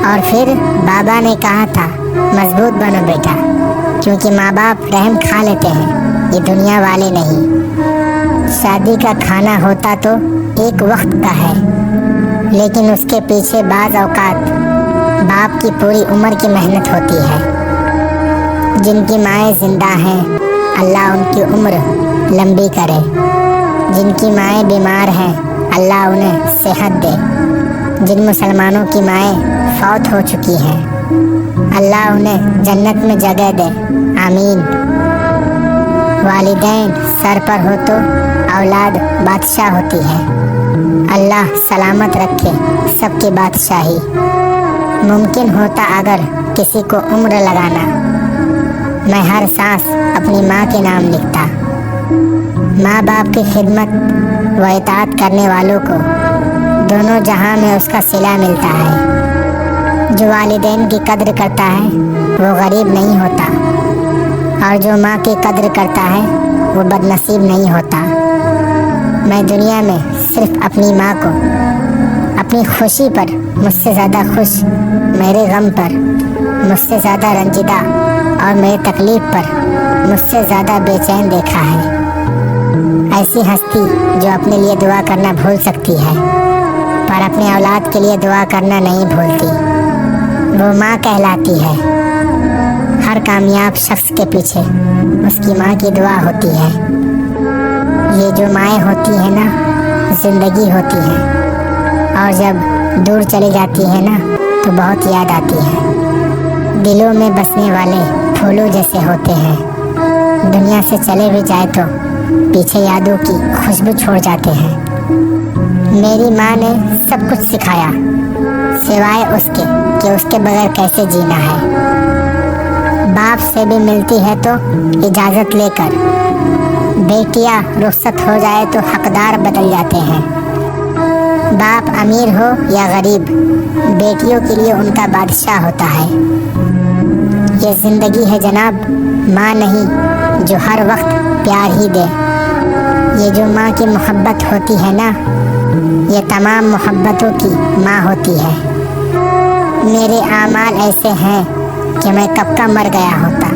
اور پھر بابا نے کہا تھا مضبوط بنو بیٹا، کیونکہ ماں باپ رحم کھا لیتے ہیں، یہ دنیا والے نہیں۔ شادی کا کھانا ہوتا تو ایک وقت کا ہے، لیکن اس کے پیچھے بعض اوقات باپ کی پوری عمر کی محنت ہوتی ہے۔ جن کی مائیں زندہ ہیں اللہ ان کی عمر لمبی کرے، جن کی مائیں بیمار ہیں اللہ انہیں صحت دے، جن مسلمانوں کی مائیں فوت ہو چکی ہیں اللہ انہیں جنت میں جگہ دے، آمین۔ والدین سر پر ہو تو اولاد بادشاہ ہوتی ہے، اللہ سلامت رکھے سب کی بادشاہی۔ ممکن ہوتا اگر کسی کو عمر لگانا، میں ہر سانس اپنی ماں کے نام لکھتا۔ ماں باپ کی خدمت و اطاعت کرنے والوں کو دونوں جہاں میں اس کا صلہ ملتا ہے۔ جو والدین کی قدر کرتا ہے وہ غریب نہیں ہوتا، اور جو ماں کی قدر کرتا ہے وہ بدنصیب نہیں ہوتا۔ میں دنیا میں صرف اپنی ماں کو اپنی خوشی پر مجھ سے زیادہ خوش، میرے غم پر مجھ سے زیادہ رنجیدہ، اور میری تکلیف پر مجھ سے زیادہ بے چین دیکھا ہے۔ ایسی ہستی جو اپنے لیے دعا کرنا بھول سکتی ہے پر اپنے اولاد کے لیے دعا کرنا نہیں بھولتی، وہ ماں کہلاتی ہے۔ ہر کامیاب شخص کے پیچھے اس کی ماں کی دعا ہوتی ہے۔ یہ جو مائیں ہوتی ہیں نا، زندگی ہوتی ہیں، اور جب دور چلی جاتی ہے نا تو بہت یاد آتی ہے۔ دلوں میں بسنے والے پھولوں جیسے ہوتے ہیں، دنیا سے چلے بھی جائے تو پیچھے یادوں کی خوشبو چھوڑ جاتے ہیں۔ میری ماں نے سب کچھ سکھایا سوائے اس کے کہ اس کے بغیر کیسے جینا ہے۔ باپ سے بھی ملتی ہے تو اجازت لے کر، بیٹیاں رخصت ہو جائے تو حقدار بدل جاتے ہیں۔ باپ امیر ہو یا غریب، بیٹیوں کے لیے ان کا بادشاہ ہوتا ہے۔ یہ زندگی ہے جناب، ماں نہیں جو ہر وقت پیار ہی دے۔ یہ جو ماں کی محبت ہوتی ہے نا، یہ تمام محبتوں کی ماں ہوتی ہے۔ میرے اعمال ایسے ہیں کہ میں کب کا مر گیا ہوتا،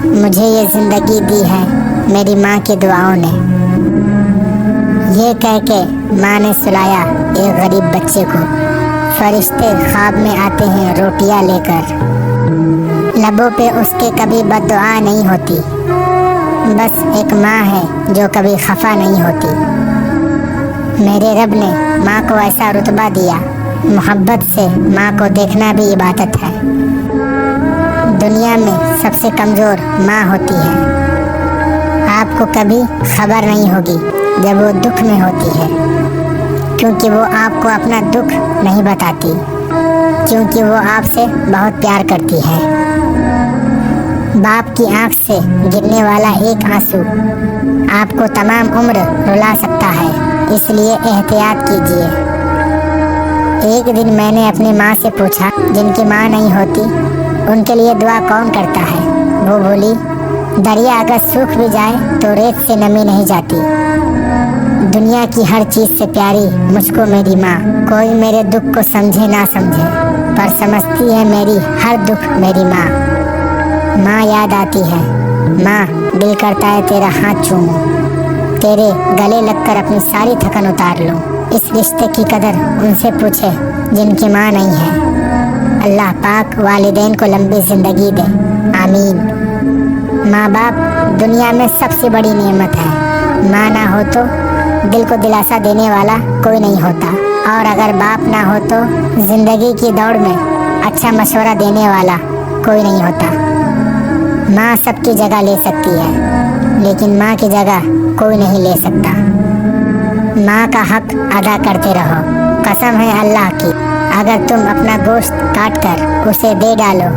مجھے یہ زندگی دی ہے میری ماں کی دعاؤں نے۔ یہ کہہ کے ماں نے سلایا ایک غریب بچے کو، فرشتے خواب میں آتے ہیں روٹیاں لے کر، لبوں پہ اس کے کبھی بد دعا نہیں ہوتی، بس ایک ماں ہے جو کبھی خفا نہیں ہوتی۔ میرے رب نے ماں کو ایسا رتبہ دیا، محبت سے ماں کو دیکھنا بھی عبادت ہے۔ دنیا میں سب سے کمزور ماں ہوتی ہے۔ آپ کو کبھی خبر نہیں ہوگی جب وہ دکھ میں ہوتی ہے، کیونکہ وہ آپ کو اپنا دکھ نہیں بتاتی، کیونکہ وہ آپ سے بہت پیار کرتی ہے۔ باپ کی آنکھ سے گرنے والا ایک آنسو آپ کو تمام عمر رلا سکتا ہے، اس لیے احتیاط کیجیے۔ ایک دن میں نے اپنی ماں سے پوچھا، جن کی ماں نہیں ہوتی ان کے لیے دعا کون کرتا ہے؟ وہ بولی، دریا اگر سوکھ بھی جائے تو ریت سے نمی نہیں جاتی۔ دنیا کی ہر چیز سے پیاری مجھ کو میری ماں، کوئی میرے دکھ کو سمجھے نہ سمجھے پر سمجھتی ہے میری ہر دکھ میری ماں۔ ماں یاد آتی ہے، ماں دل کرتا ہے تیرا ہاتھ چوموں، تیرے گلے لگ کر اپنی ساری تھکن اتار لوں۔ اس رشتے کی قدر ان سے پوچھے جن کی ماں نہیں ہے۔ اللہ پاک والدین کو لمبی زندگی دے، آمین۔ ماں باپ دنیا میں سب سے بڑی نعمت ہے۔ ماں نہ ہو تو دل کو دلاسا دینے والا کوئی نہیں ہوتا، اور اگر باپ نہ ہو تو زندگی کی دوڑ میں اچھا مشورہ دینے والا کوئی نہیں ہوتا۔ ماں سب کی جگہ لے سکتی ہے، لیکن ماں کی جگہ کوئی نہیں لے سکتا۔ ماں کا حق ادا کرتے رہو، قسم ہے اللہ کی، اگر تم اپنا گوشت کاٹ کر اسے دے ڈالو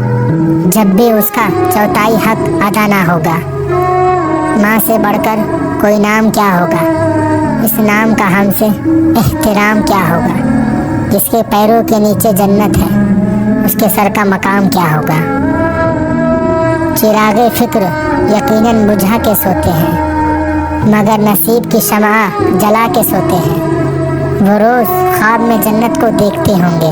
جب بھی اس کا چوتھائی حق ادا نہ ہوگا۔ ماں سے بڑھ کر کوئی نام کیا ہوگا، اس نام کا ہم سے احترام کیا ہوگا۔ جس کے پیروں کے نیچے جنت ہے اس کے سر کا مقام کیا ہوگا۔ چراغ فکر یقیناً بجھا کے سوتے ہیں، مگر نصیب کی شمع جلا کے سوتے ہیں۔ وہ روز خواب میں جنت کو دیکھتے ہوں گے،